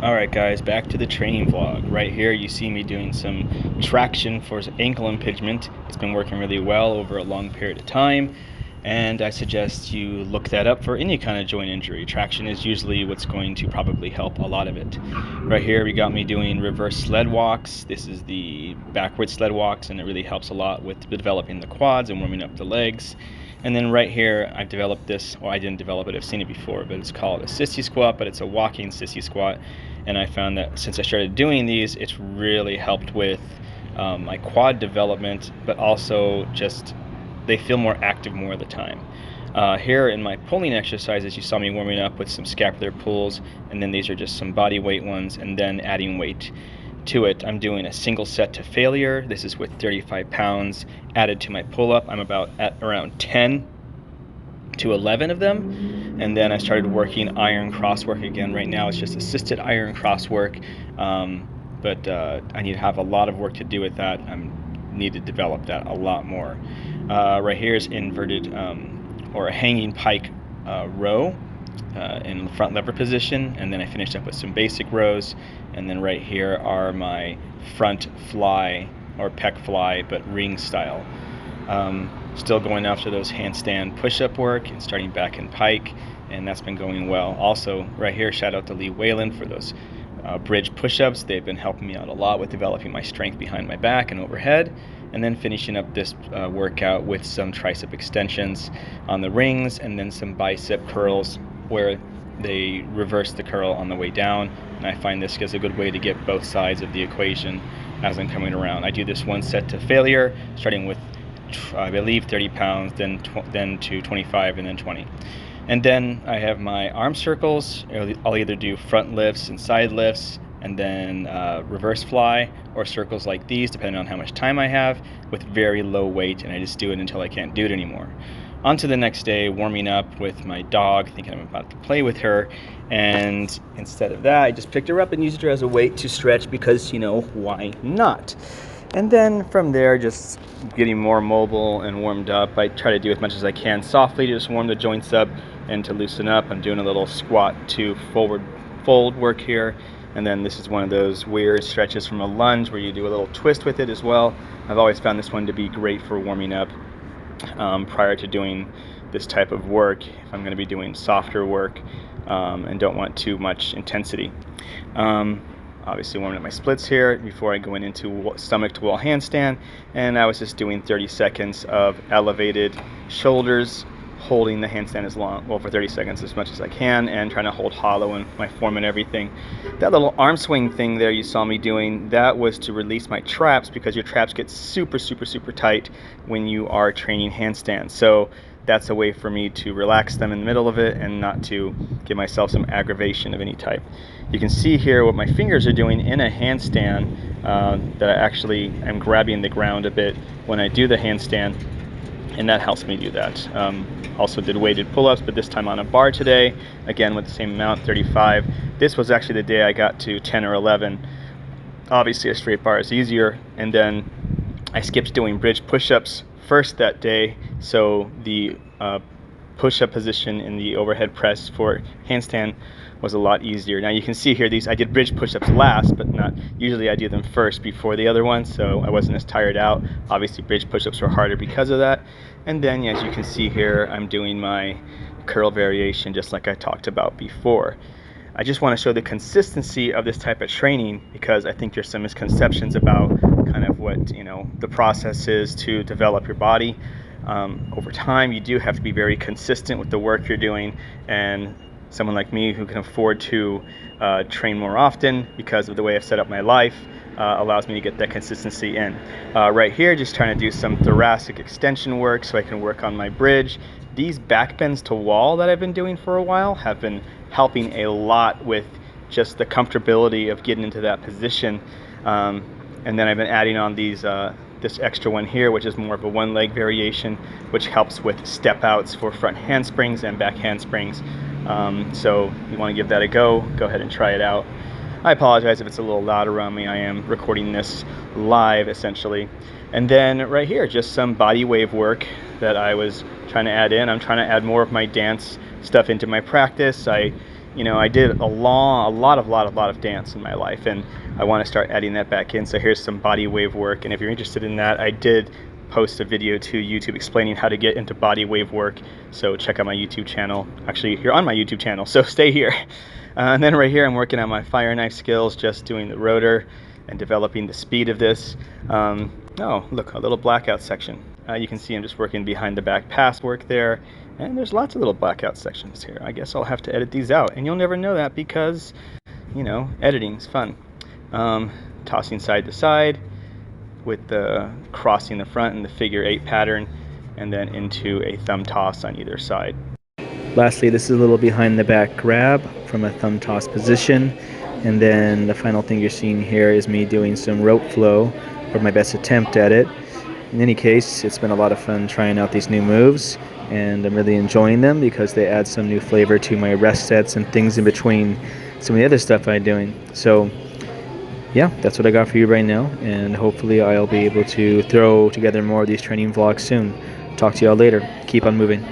Alright guys, back to the training vlog. Right here you see me doing some traction for ankle impingement. It's been working really well over a long period of time, and I suggest you look that up for any kind of joint injury. Traction is usually what's going to probably help a lot of it. Right here we got me doing reverse sled walks. This is the backward sled walks, and it really helps a lot with developing the quads and warming up the legs. And then right here I've developed this, well, I didn't develop it, I've seen it before, but it's called a sissy squat, but it's a walking sissy squat. And I found that since I started doing these, it's really helped with my quad development, but also just they feel more active more of the time. Here in my pulling exercises, you saw me warming up with some scapular pulls, and then these are just some body weight ones, and then adding weight to it. I'm doing a single set to failure. This is with 35 pounds added to my pull-up. I'm about at around 10 to 11 of them, and then I started working iron cross work again. Right now it's just assisted iron cross work, but I need to have a lot of work to do with that. I need to develop that a lot more. Right here is inverted or a hanging pike row in the front lever position, and then I finished up with some basic rows, and then right here are my front fly or pec fly but ring style. Still going after those handstand push-up work and starting back in pike, and that's been going well. Also right here, shout out to Lee Whalen for those bridge push-ups. They've been helping me out a lot with developing my strength behind my back and overhead, and then finishing up this workout with some tricep extensions on the rings, and then some bicep curls where they reverse the curl on the way down, and I find this is a good way to get both sides of the equation as I'm coming around. I do this one set to failure, starting with I believe 30 pounds, then to 25, and then 20. And then I have my arm circles. I'll either do front lifts and side lifts, and then reverse fly, or circles like these, depending on how much time I have, with very low weight, and I just do it until I can't do it anymore. On to the next day, warming up with my dog, thinking I'm about to play with her, and instead of that, I just picked her up and used her as a weight to stretch because, why not? And then from there, just getting more mobile and warmed up. I try to do as much as I can softly to just warm the joints up and to loosen up. I'm doing a little squat to forward fold work here. And then this is one of those weird stretches from a lunge where you do a little twist with it as well. I've always found this one to be great for warming up prior to doing this type of work, if I'm going to be doing softer work and don't want too much intensity. Obviously warming up my splits here before I go into stomach to wall handstand, and I was just doing 30 seconds of elevated shoulders, holding the handstand for 30 seconds as much as I can, and trying to hold hollow in my form and everything. That little arm swing thing there you saw me doing, that was to release my traps, because your traps get super tight when you are training handstands. So that's a way for me to relax them in the middle of it and not to give myself some aggravation of any type. You can see here what my fingers are doing in a handstand, that I actually am grabbing the ground a bit when I do the handstand, and that helps me do that. Also did weighted pull-ups, but this time on a bar today, again with the same amount, 35. This was actually the day I got to 10 or 11. Obviously a straight bar is easier, and then I skipped doing bridge push-ups first that day, so the push-up position in the overhead press for handstand was a lot easier. Now you can see here, I did bridge push-ups last, but not usually I do them first before the other ones, so I wasn't as tired out. Obviously bridge push-ups were harder because of that. And then as you can see here, I'm doing my curl variation just like I talked about before. I just want to show the consistency of this type of training, because I think there's some misconceptions about kind of what the process is to develop your body. Over time, you do have to be very consistent with the work you're doing, and someone like me who can afford to train more often because of the way I've set up my life allows me to get that consistency in. Right here, just trying to do some thoracic extension work so I can work on my bridge. These back bends to wall that I've been doing for a while have been helping a lot with just the comfortability of getting into that position. And then I've been adding on this extra one here, which is more of a one leg variation, which helps with step outs for front handsprings and back handsprings. So you want to give that a go ahead and try it out. I apologize if it's a little loud around me. I am recording this live essentially. And then right here, just some body wave work that I was trying to add in. I'm trying to add more of my dance stuff into my practice. I You know, I did a lot of dance in my life, and I want to start adding that back in. So here's some body wave work, and if you're interested in that, I did post a video to YouTube explaining how to get into body wave work. So check out my YouTube channel. Actually, you're on my YouTube channel, so stay here. And then right here, I'm working on my fire knife skills, just doing the rotor and developing the speed of this. Oh, look, a little blackout section. You can see I'm just working behind the back pass work there. And there's lots of little blackout sections here. I guess I'll have to edit these out. And you'll never know that because, you know, editing's fun. Tossing side to side with the crossing the front and the figure 8 pattern, and then into a thumb toss on either side. Lastly, this is a little behind the back grab from a thumb toss position. And then the final thing you're seeing here is me doing some rope flow for my best attempt at it. In any case, it's been a lot of fun trying out these new moves, and I'm really enjoying them because they add some new flavor to my rest sets and things in between some of the other stuff I'm doing. So yeah, that's what I got for you right now, and hopefully I'll be able to throw together more of these training vlogs soon. Talk to y'all later. Keep on moving.